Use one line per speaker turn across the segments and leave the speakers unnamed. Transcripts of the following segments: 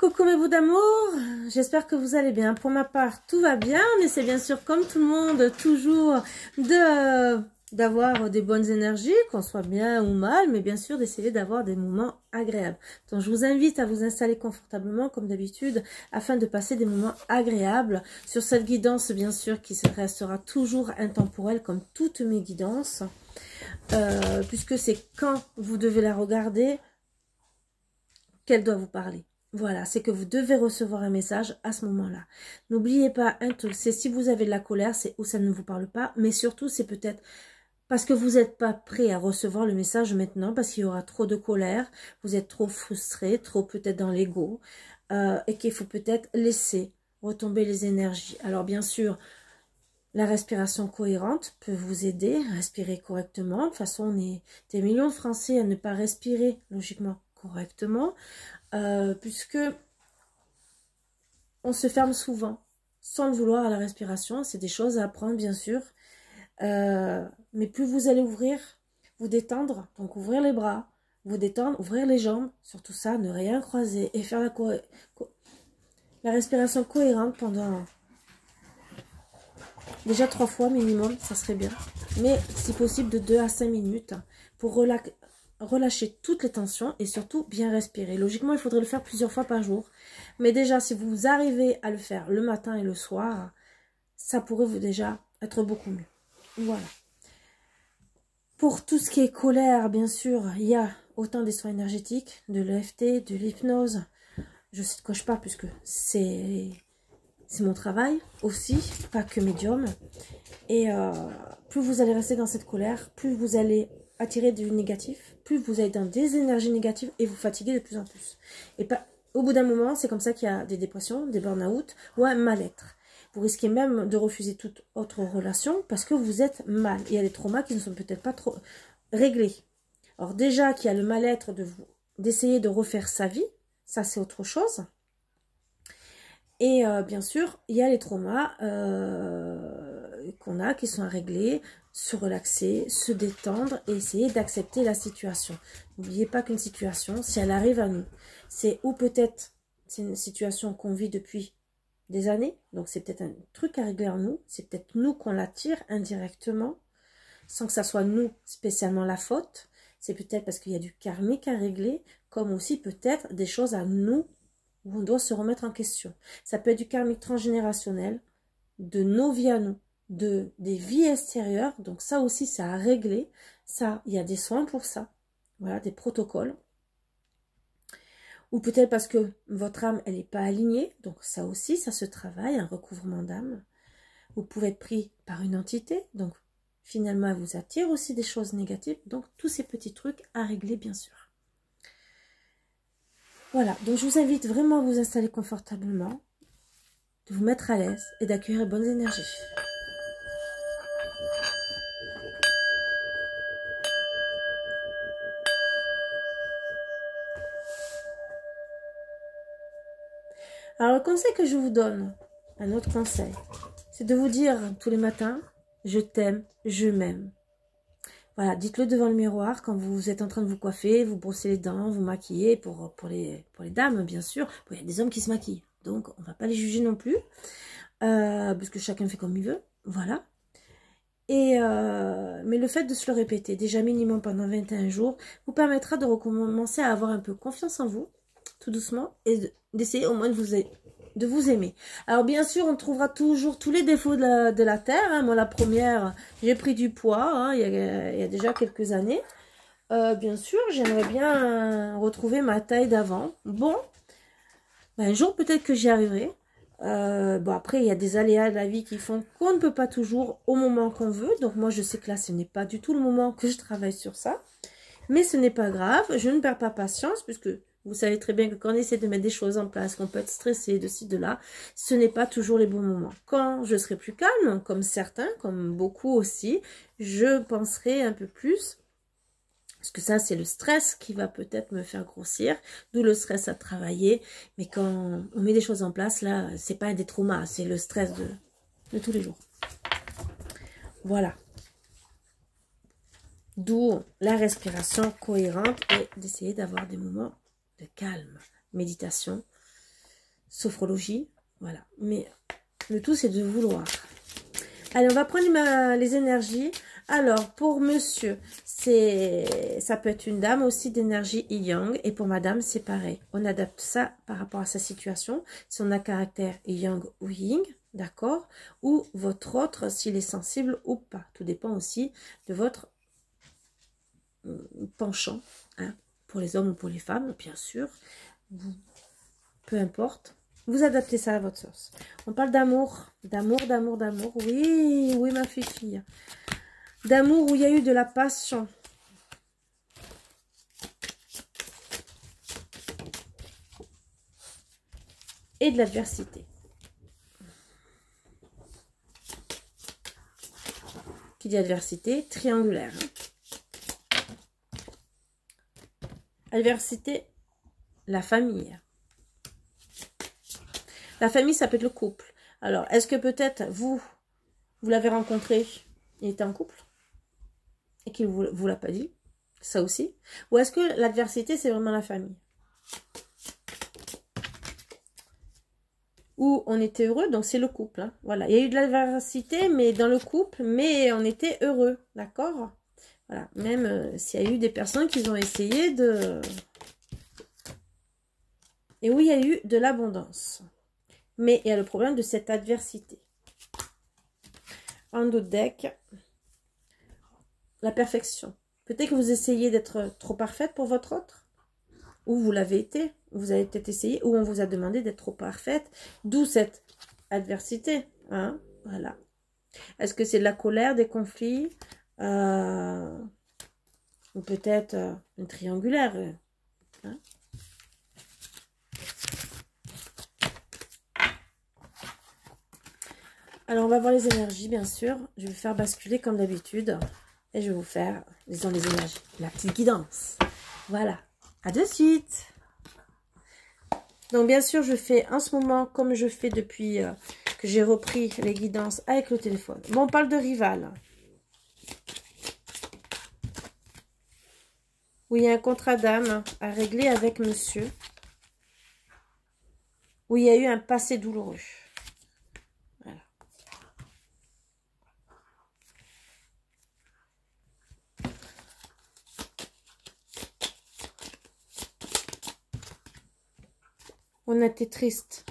Coucou mes bouts d'amour, j'espère que vous allez bien. Pour ma part, tout va bien. On essaie bien sûr, comme tout le monde, toujours d'avoir des bonnes énergies, qu'on soit bien ou mal, mais bien sûr d'essayer d'avoir des moments agréables. Donc je vous invite à vous installer confortablement, comme d'habitude, afin de passer des moments agréables sur cette guidance, bien sûr, qui restera toujours intemporelle, comme toutes mes guidances, puisque c'est quand vous devez la regarder qu'elle doit vous parler. Voilà, c'est que vous devez recevoir un message à ce moment-là. N'oubliez pas, c'est si vous avez de la colère, c'est où ça ne vous parle pas, mais surtout, c'est peut-être parce que vous n'êtes pas prêt à recevoir le message maintenant, parce qu'il y aura trop de colère, vous êtes trop frustré, trop peut-être dans l'ego, et qu'il faut peut-être laisser retomber les énergies. Alors bien sûr, la respiration cohérente peut vous aider à respirer correctement. De toute façon, on est des millions de Français à ne pas respirer logiquement correctement, puisque on se ferme souvent sans le vouloir à la respiration. C'est des choses à apprendre bien sûr, mais plus vous allez ouvrir, vous détendre, donc ouvrir les bras, vous détendre, ouvrir les jambes, surtout ça, ne rien croiser et faire la respiration cohérente pendant déjà 3 fois minimum, ça serait bien, mais si possible de 2 à 5 minutes pour relâcher toutes les tensions et surtout bien respirer. Logiquement, il faudrait le faire plusieurs fois par jour. Mais déjà, si vous arrivez à le faire le matin et le soir, ça pourrait vous déjà être beaucoup mieux. Voilà. Pour tout ce qui est colère, bien sûr, il y a autant des soins énergétiques, de l'EFT, de l'hypnose. Je sais de quoi je parle puisque c'est mon travail aussi, pas que médium. Et plus vous allez rester dans cette colère, plus vous allez attirer du négatif, plus vous allez dans des énergies négatives et vous fatiguez de plus en plus. Et pas, au bout d'un moment, c'est comme ça qu'il y a des dépressions, des burn-out ou un mal-être. Vous risquez même de refuser toute autre relation parce que vous êtes mal. Il y a des traumas qui ne sont peut-être pas trop réglés. Alors déjà qu'il y a le mal-être d'essayer de refaire sa vie, ça c'est autre chose. Et bien sûr, il y a les traumas qu'on a, qui sont à régler, se relaxer, se détendre et essayer d'accepter la situation. N'oubliez pas qu'une situation, si elle arrive à nous, c'est ou peut-être c'est une situation qu'on vit depuis des années, donc c'est peut-être un truc à régler en nous, c'est peut-être nous qu'on l'attire indirectement, sans que ça soit nous spécialement la faute, c'est peut-être parce qu'il y a du karmique à régler, comme aussi peut-être des choses à nous où on doit se remettre en question. Ça peut être du karmique transgénérationnel, de nos vies à nous, des vies extérieures, donc ça aussi c'est à régler, ça, il y a des soins pour ça, voilà, des protocoles, ou peut-être parce que votre âme, elle n'est pas alignée, donc ça aussi, ça se travaille, un recouvrement d'âme, vous pouvez être pris par une entité, donc finalement elle vous attire aussi des choses négatives, donc tous ces petits trucs à régler bien sûr. Voilà, donc je vous invite vraiment à vous installer confortablement, de vous mettre à l'aise et d'accueillir les bonnes énergies. Alors le conseil que je vous donne, un autre conseil, c'est de vous dire tous les matins, je t'aime, je m'aime. Voilà, dites-le devant le miroir quand vous êtes en train de vous coiffer, vous brossez les dents, vous maquillez, pour les dames bien sûr. Bon, il y a des hommes qui se maquillent, donc on ne va pas les juger non plus, puisque chacun fait comme il veut, voilà. Et mais le fait de se le répéter, déjà minimum pendant 21 jours, vous permettra de recommencer à avoir un peu confiance en vous, tout doucement, et d'essayer au moins de vous aimer. Alors bien sûr, on trouvera toujours tous les défauts de la terre. Hein. Moi, la première, j'ai pris du poids il y a déjà quelques années. Bien sûr, j'aimerais bien retrouver ma taille d'avant. Bon, ben, un jour peut-être que j'y arriverai. Bon, après, il y a des aléas de la vie qui font qu'on ne peut pas toujours au moment qu'on veut. Donc moi, je sais que là, ce n'est pas du tout le moment que je travaille sur ça. Mais ce n'est pas grave, je ne perds pas patience puisque vous savez très bien que quand on essaie de mettre des choses en place, qu'on peut être stressé de ci, de là, ce n'est pas toujours les bons moments. Quand je serai plus calme, comme certains, comme beaucoup aussi, je penserai un peu plus, parce que ça c'est le stress qui va peut-être me faire grossir, d'où le stress à travailler. Mais quand on met des choses en place, là, c'est pas des traumas, c'est le stress de tous les jours. Voilà. D'où la respiration cohérente et d'essayer d'avoir des moments de calme, méditation, sophrologie, voilà. Mais le tout, c'est de vouloir. Allez, on va prendre les énergies. Alors, pour monsieur, ça peut être une dame aussi d'énergie yang. Et pour madame, c'est pareil. On adapte ça par rapport à sa situation. Si on a caractère yang ou yin, d'accord? Ou votre autre, s'il est sensible ou pas. Tout dépend aussi de votre penchant. Hein, pour les hommes ou pour les femmes, bien sûr. Peu importe. Vous adaptez ça à votre sauce. On parle d'amour. D'amour, d'amour, d'amour. Oui, oui, ma fille. D'amour où il y a eu de la passion. Et de l'adversité. Qui dit adversité? Triangulaire. Adversité, la famille. La famille, ça peut être le couple. Alors, est-ce que peut-être vous l'avez rencontré, il était en couple et qu'il ne vous l'a pas dit, ça aussi? Ou est-ce que l'adversité, c'est vraiment la famille? Où on était heureux, donc c'est le couple. Hein. Voilà, il y a eu de l'adversité, mais dans le couple, mais on était heureux, d'accord? Voilà, même s'il y a eu des personnes qui ont essayé de... Et où il y a eu de l'abondance. Mais il y a le problème de cette adversité. En d'autres deck, la perfection. Peut-être que vous essayez d'être trop parfaite pour votre autre. Ou vous l'avez été. Vous avez peut-être essayé. Ou on vous a demandé d'être trop parfaite. D'où cette adversité. Hein? Voilà. Est-ce que c'est de la colère, des conflits ou peut-être une triangulaire hein? Alors, on va voir les énergies, bien sûr. Je vais faire basculer comme d'habitude. Et je vais vous faire, disons, les énergies. La petite guidance. Voilà. À de suite. Donc, bien sûr, je fais en ce moment, comme je fais depuis que j'ai repris les guidances avec le téléphone. Bon, on parle de rival. Où il y a un contrat d'âme à régler avec monsieur. Où il y a eu un passé douloureux. Voilà. On a été triste.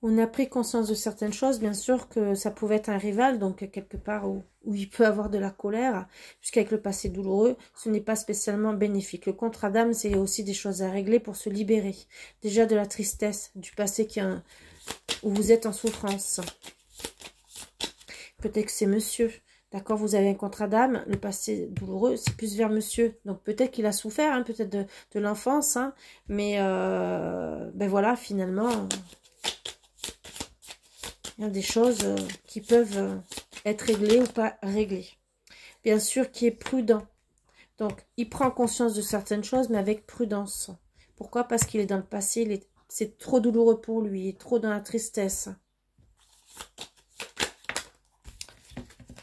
On a pris conscience de certaines choses, bien sûr que ça pouvait être un rival, donc quelque part où il peut avoir de la colère, puisqu'avec le passé douloureux, ce n'est pas spécialement bénéfique. Le contrat d'âme, c'est aussi des choses à régler pour se libérer. Déjà de la tristesse, du passé où vous êtes en souffrance. Peut-être que c'est monsieur. D'accord, vous avez un contrat d'âme, le passé douloureux, c'est plus vers monsieur. Donc peut-être qu'il a souffert, hein, peut-être de l'enfance, hein, mais ben voilà, finalement... Il y a des choses qui peuvent être réglées ou pas réglées. Bien sûr, qui est prudent. Donc, il prend conscience de certaines choses, mais avec prudence. Pourquoi? Parce qu'il est dans le passé, c'est trop douloureux pour lui, il est trop dans la tristesse.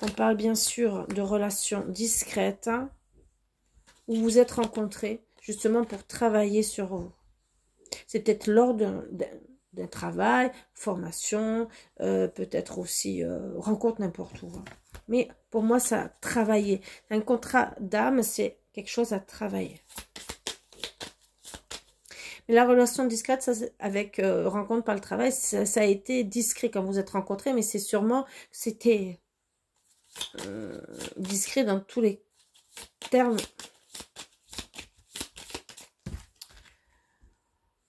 On parle bien sûr de relations discrètes, hein, où vous êtes rencontrés, justement pour travailler sur vous. C'est peut-être lors d'un travail, formation, peut-être aussi rencontre n'importe où. Hein. Mais pour moi, ça a travaillé. Un contrat d'âme, c'est quelque chose à travailler. Mais la relation discrète, ça, avec rencontre par le travail, ça a été discret quand vous êtes rencontrés, mais c'est sûrement, c'était discret dans tous les termes.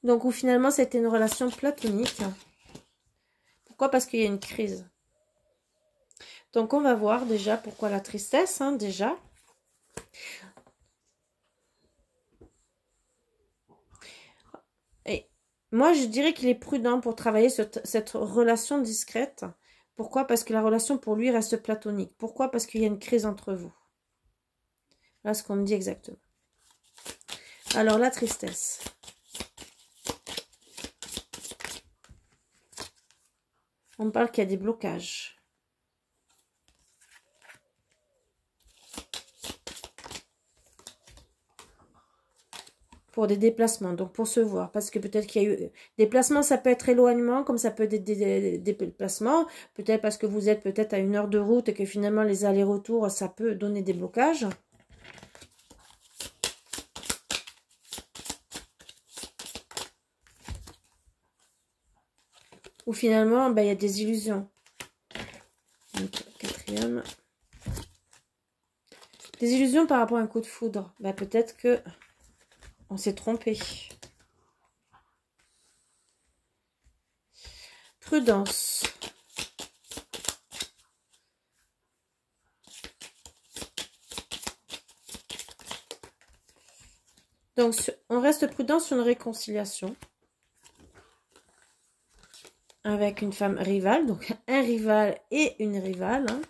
Donc, où finalement, c'était une relation platonique. Pourquoi? Parce qu'il y a une crise. Donc, on va voir déjà pourquoi la tristesse, hein, déjà. Et moi, je dirais qu'il est prudent pour travailler sur cette relation discrète. Pourquoi? Parce que la relation, pour lui, reste platonique. Pourquoi? Parce qu'il y a une crise entre vous. Voilà ce qu'on me dit exactement. Alors, la tristesse. On me parle qu'il y a des blocages. pour des déplacements, donc pour se voir, parce que peut-être qu'il y a eu déplacements, ça peut être éloignement, comme ça peut être des déplacements, peut-être parce que vous êtes peut-être à 1 heure de route et que finalement les allers-retours, ça peut donner des blocages. Ou finalement, ben, il y a des illusions. Donc, 4e. Des illusions par rapport à un coup de foudre. Ben, peut-être que on s'est trompé. Prudence. Donc, on reste prudent sur une réconciliation. Avec une femme rivale, donc un rival et une rivale. Hein,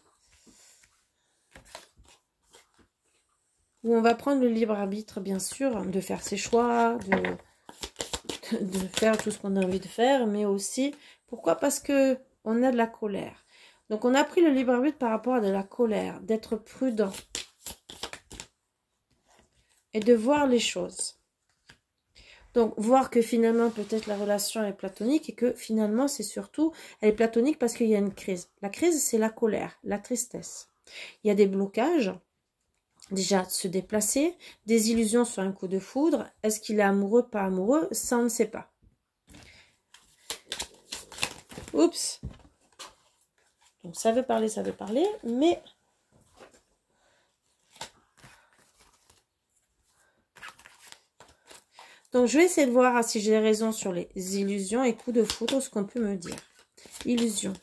où on va prendre le libre arbitre, bien sûr, de faire ses choix, de faire tout ce qu'on a envie de faire, mais aussi, pourquoi? Parce que on a de la colère. Donc, on a pris le libre arbitre par rapport à de la colère, d'être prudent et de voir les choses. Donc, voir que finalement, peut-être la relation est platonique et que finalement, c'est surtout, elle est platonique parce qu'il y a une crise. La crise, c'est la colère, la tristesse. Il y a des blocages, déjà se déplacer, des illusions sur un coup de foudre. Est-ce qu'il est amoureux, pas amoureux? Ça, on ne sait pas. Oups. Donc, ça veut parler, mais... Donc, je vais essayer de voir si j'ai raison sur les illusions et coups de foudre, ce qu'on peut me dire. Illusion.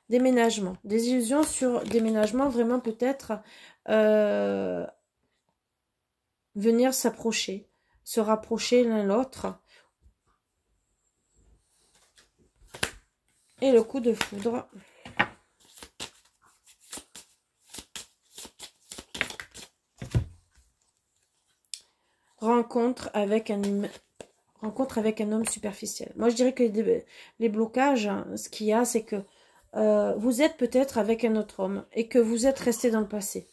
Déménagement. Des illusions sur déménagement, vraiment peut-être venir s'approcher, se rapprocher l'un l'autre. Et le coup de foudre. Rencontre avec un homme superficiel. Moi, je dirais que les blocages, hein, ce qu'il y a, c'est que vous êtes peut-être avec un autre homme et que vous êtes resté dans le passé.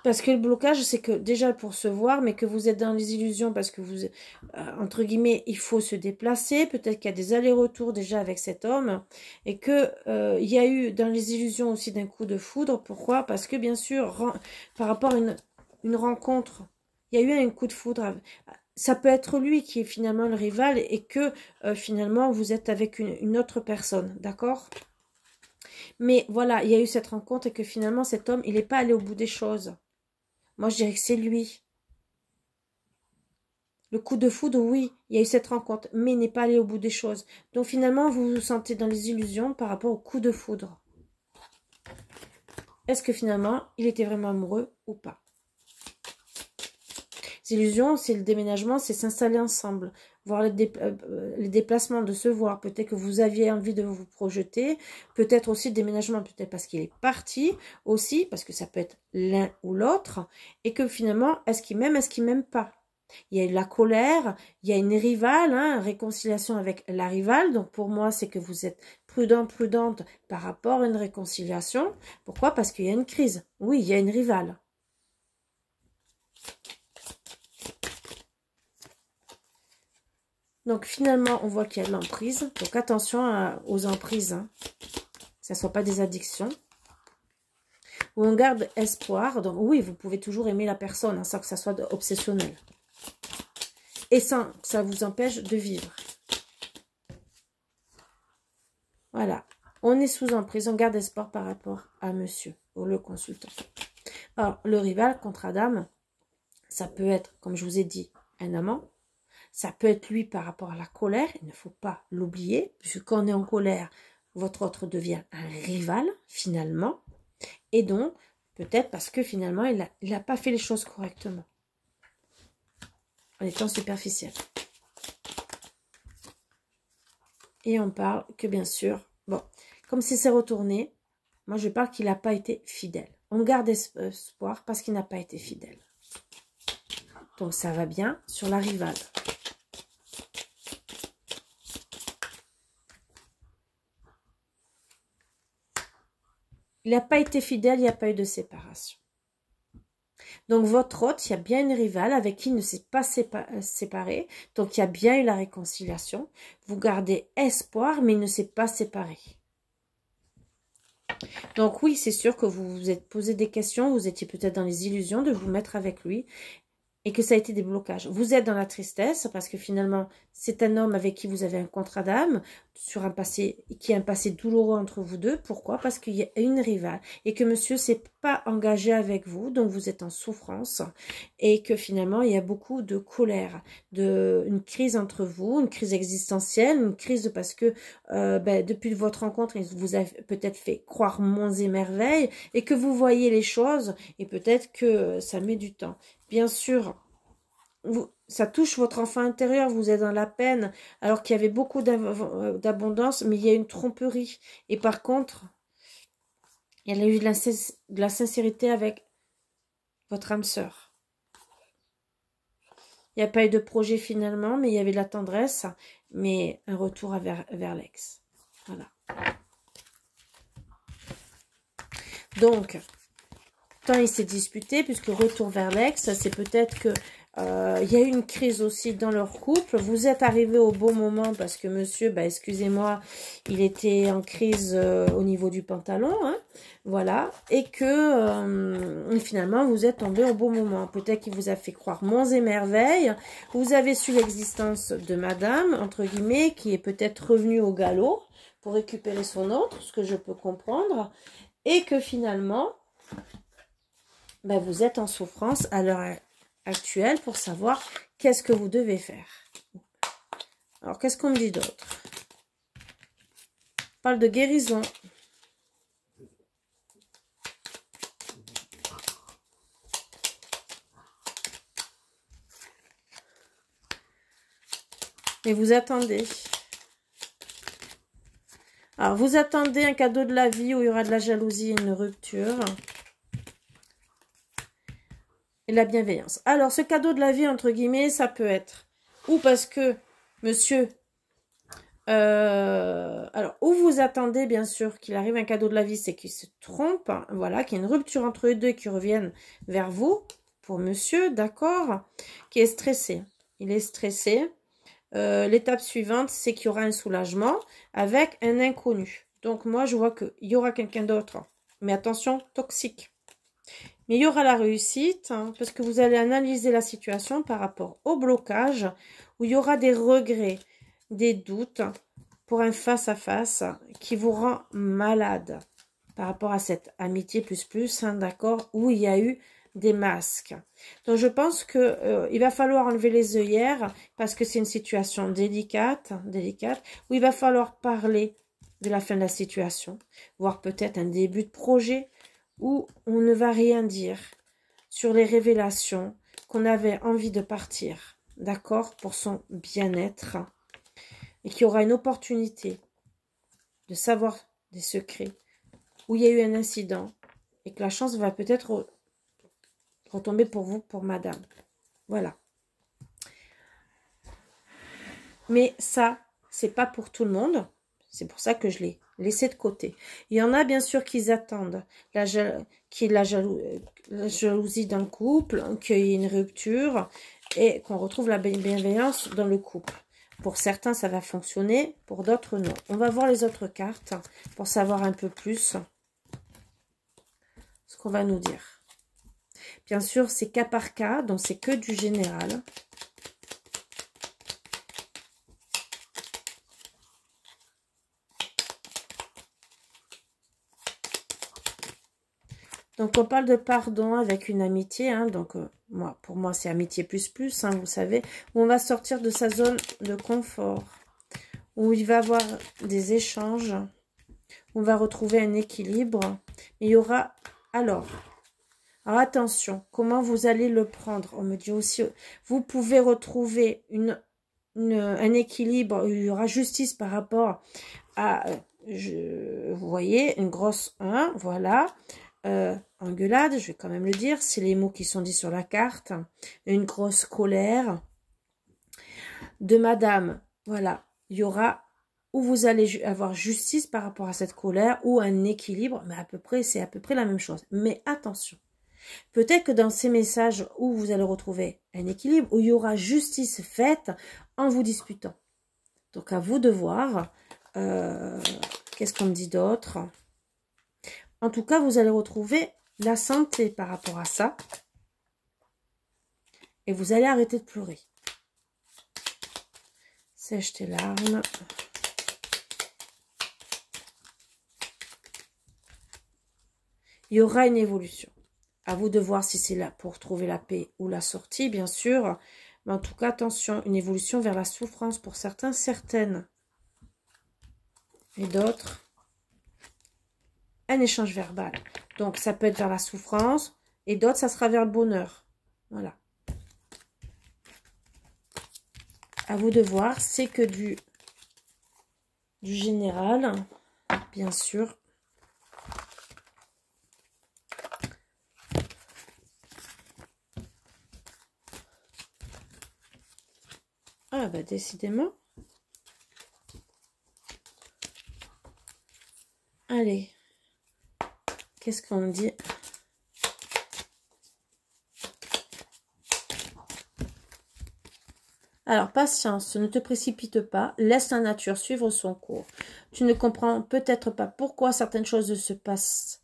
Parce que le blocage, c'est que déjà pour se voir, mais que vous êtes dans les illusions parce que vous, entre guillemets, il faut se déplacer. Peut-être qu'il y a des allers-retours déjà avec cet homme et que il y a eu dans les illusions aussi d'un coup de foudre. Pourquoi? Parce que bien sûr, par rapport à une rencontre, il y a eu un coup de foudre. Ça peut être lui qui est finalement le rival et que finalement vous êtes avec une autre personne, d'accord? Mais voilà, il y a eu cette rencontre et que finalement cet homme, il n'est pas allé au bout des choses. Moi, je dirais que c'est lui. Le coup de foudre, oui, il y a eu cette rencontre, mais il n'est pas allé au bout des choses. Donc finalement, vous vous sentez dans les illusions par rapport au coup de foudre. Est-ce que finalement, il était vraiment amoureux ou pas? Les illusions, c'est le déménagement, c'est s'installer ensemble, voir les déplacements, de se voir. Peut-être que vous aviez envie de vous projeter, peut-être aussi le déménagement, peut-être parce qu'il est parti aussi, parce que ça peut être l'un ou l'autre, et que finalement, est-ce qu'il m'aime pas? Il y a eu la colère, il y a une rivale, hein, réconciliation avec la rivale. Donc pour moi, c'est que vous êtes prudent, prudente par rapport à une réconciliation. Pourquoi? Parce qu'il y a une crise. Oui, il y a une rivale. Donc finalement, on voit qu'il y a de l'emprise. Donc attention aux emprises, hein, que ça ne soit pas des addictions. Où on garde espoir. Donc oui, vous pouvez toujours aimer la personne, hein, sans que ça soit obsessionnel. Et sans que ça vous empêche de vivre. Voilà. On est sous emprise, on garde espoir par rapport à monsieur, ou le consultant. Alors, le rival contre Adam, ça peut être, comme je vous ai dit, un amant. Ça peut être lui par rapport à la colère, il ne faut pas l'oublier, puisque quand on est en colère, votre autre devient un rival, finalement. Et donc, peut-être parce que finalement, il n'a pas fait les choses correctement. En étant superficiel. Et on parle que bien sûr, bon, comme si c'est retourné, moi je parle qu'il n'a pas été fidèle. On garde espoir parce qu'il n'a pas été fidèle. Donc ça va bien sur la rivale. Il n'a pas été fidèle, il n'y a pas eu de séparation. Donc, votre hôte, il y a bien une rivale avec qui il ne s'est pas séparé. Donc, il y a bien eu la réconciliation. Vous gardez espoir, mais il ne s'est pas séparé. Donc, oui, c'est sûr que vous vous êtes posé des questions. Vous étiez peut-être dans les illusions de vous mettre avec lui. Et que ça a été des blocages. Vous êtes dans la tristesse parce que finalement, c'est un homme avec qui vous avez un contrat d'âme sur un passé, qui est un passé douloureux entre vous deux. Pourquoi? Parce qu'il y a une rivale et que monsieur s'est pas engagé avec vous, donc vous êtes en souffrance et que finalement, il y a beaucoup de colère, une crise entre vous, une crise existentielle, une crise parce que depuis votre rencontre, il vous a peut-être fait croire monts et merveilles et que vous voyez les choses et peut-être que ça met du temps. Bien sûr, ça touche votre enfant intérieur, vous êtes dans la peine, alors qu'il y avait beaucoup d'abondance, mais il y a une tromperie. Et par contre, il y a eu de la sincérité avec votre âme sœur. Il n'y a pas eu de projet finalement, mais il y avait de la tendresse, mais un retour vers l'ex. Voilà. Donc, tant il s'est disputé, puisque retour vers l'ex, c'est peut-être que il y a eu une crise aussi dans leur couple. Vous êtes arrivé au bon moment parce que monsieur, excusez-moi, il était en crise au niveau du pantalon, hein, voilà, et que finalement vous êtes tombé au bon moment. Peut-être qu'il vous a fait croire monts et merveilles. Vous avez su l'existence de madame, entre guillemets, qui est peut-être revenue au galop pour récupérer son autre, ce que je peux comprendre, et que finalement, vous êtes en souffrance à l'heure actuelle pour savoir qu'est-ce que vous devez faire. Alors, qu'est-ce qu'on me dit d'autre? On parle de guérison. Et vous attendez. Alors, vous attendez un cadeau de la vie où il y aura de la jalousie et une rupture. Et la bienveillance. Alors, ce cadeau de la vie, entre guillemets, ça peut être ou parce que monsieur... alors, où vous attendez, bien sûr, qu'il arrive un cadeau de la vie, c'est qu'il se trompe, hein, voilà, qu'il y ait une rupture entre eux deux qui reviennent vers vous, pour monsieur, d'accord, qui est stressé. Il est stressé. L'étape suivante, c'est qu'il y aura un soulagement avec un inconnu. Donc, moi, je vois qu'il y aura quelqu'un d'autre, mais attention, toxique. Mais il y aura la réussite, hein, parce que vous allez analyser la situation par rapport au blocage, où il y aura des regrets, des doutes, pour un face-à-face qui vous rend malade par rapport à cette amitié plus, hein, d'accord, où il y a eu des masques. Donc, je pense que il va falloir enlever les œillères, parce que c'est une situation délicate, où il va falloir parler de la fin de la situation, voire peut-être un début de projet, où on ne va rien dire sur les révélations qu'on avait envie de partir, d'accord, pour son bien-être, et qu'il y aura une opportunité de savoir des secrets, où il y a eu un incident, et que la chance va peut-être retomber pour vous, pour madame. Voilà. Mais ça, c'est pas pour tout le monde. C'est pour ça que je l'ai laissé de côté. Il y en a bien sûr qui attendent qu'il y ait la jalousie dans le couple, qu'il y ait une rupture et qu'on retrouve la bienveillance dans le couple. Pour certains, ça va fonctionner, pour d'autres, non. On va voir les autres cartes pour savoir un peu plus ce qu'on va nous dire. Bien sûr, c'est cas par cas, donc c'est que du général. Donc, on parle de pardon avec une amitié. Hein, donc, pour moi, c'est amitié plus, hein, vous savez. Où on va sortir de sa zone de confort. Où il va y avoir des échanges. Où on va retrouver un équilibre. Et il y aura... Alors, attention, comment vous allez le prendre? On me dit aussi, vous pouvez retrouver un équilibre. Où il y aura justice par rapport à... vous voyez, une grosse 1, voilà. Engueulade, je vais quand même le dire, c'est les mots qui sont dits sur la carte, une grosse colère de madame, voilà, il y aura, où vous allez avoir justice par rapport à cette colère, ou un équilibre, mais c'est à peu près la même chose, mais attention, Peut-être que dans ces messages où vous allez retrouver un équilibre, où il y aura justice faite en vous disputant. Donc à vous de voir. Qu'est-ce qu'on me dit d'autre? En tout cas, vous allez retrouver la santé par rapport à ça. Et vous allez arrêter de pleurer. Sèche tes larmes. Il y aura une évolution. À vous de voir si c'est là pour trouver la paix ou la sortie, bien sûr. Mais en tout cas, attention, une évolution vers la souffrance pour certains, certaines. Et d'autres, un échange verbal. Donc, ça peut être vers la souffrance. Et d'autres, ça sera vers le bonheur. Voilà. À vous de voir, c'est que du général, bien sûr. Ah bah décidément. Allez. Qu'est-ce qu'on me dit? Alors, patience, ne te précipite pas, laisse la nature suivre son cours. Tu ne comprends peut-être pas pourquoi certaines choses se passent,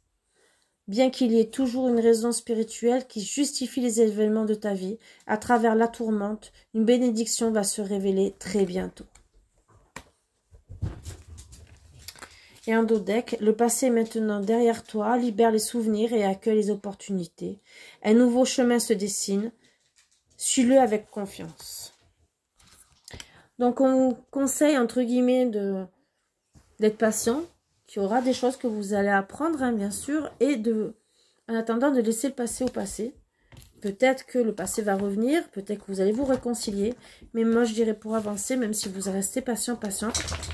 bien qu'il y ait toujours une raison spirituelle qui justifie les événements de ta vie. À travers la tourmente, une bénédiction va se révéler très bientôt. Et un dos deck, le passé est maintenant derrière toi, libère les souvenirs et accueille les opportunités. Un nouveau chemin se dessine, suis-le avec confiance. Donc, on vous conseille, entre guillemets, d'être patient, qu'il y aura des choses que vous allez apprendre, hein, bien sûr, et en attendant de laisser le passé au passé. Peut-être que le passé va revenir, peut-être que vous allez vous réconcilier, mais moi, je dirais pour avancer, même si vous restez patient,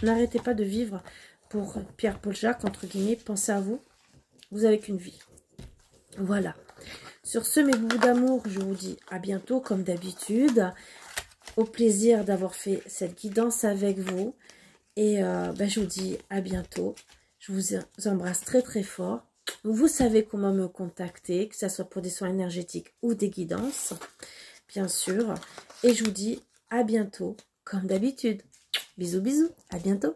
n'arrêtez pas de vivre pour Pierre-Paul Jacques, entre guillemets, pensez à vous, vous avez qu'une vie. Voilà. Sur ce, mes bouts d'amour, je vous dis à bientôt, comme d'habitude. Au plaisir d'avoir fait cette guidance avec vous. Et je vous dis à bientôt. Je vous embrasse très très fort. Vous savez comment me contacter, que ce soit pour des soins énergétiques ou des guidances, bien sûr. Et je vous dis à bientôt, comme d'habitude. Bisous bisous, à bientôt.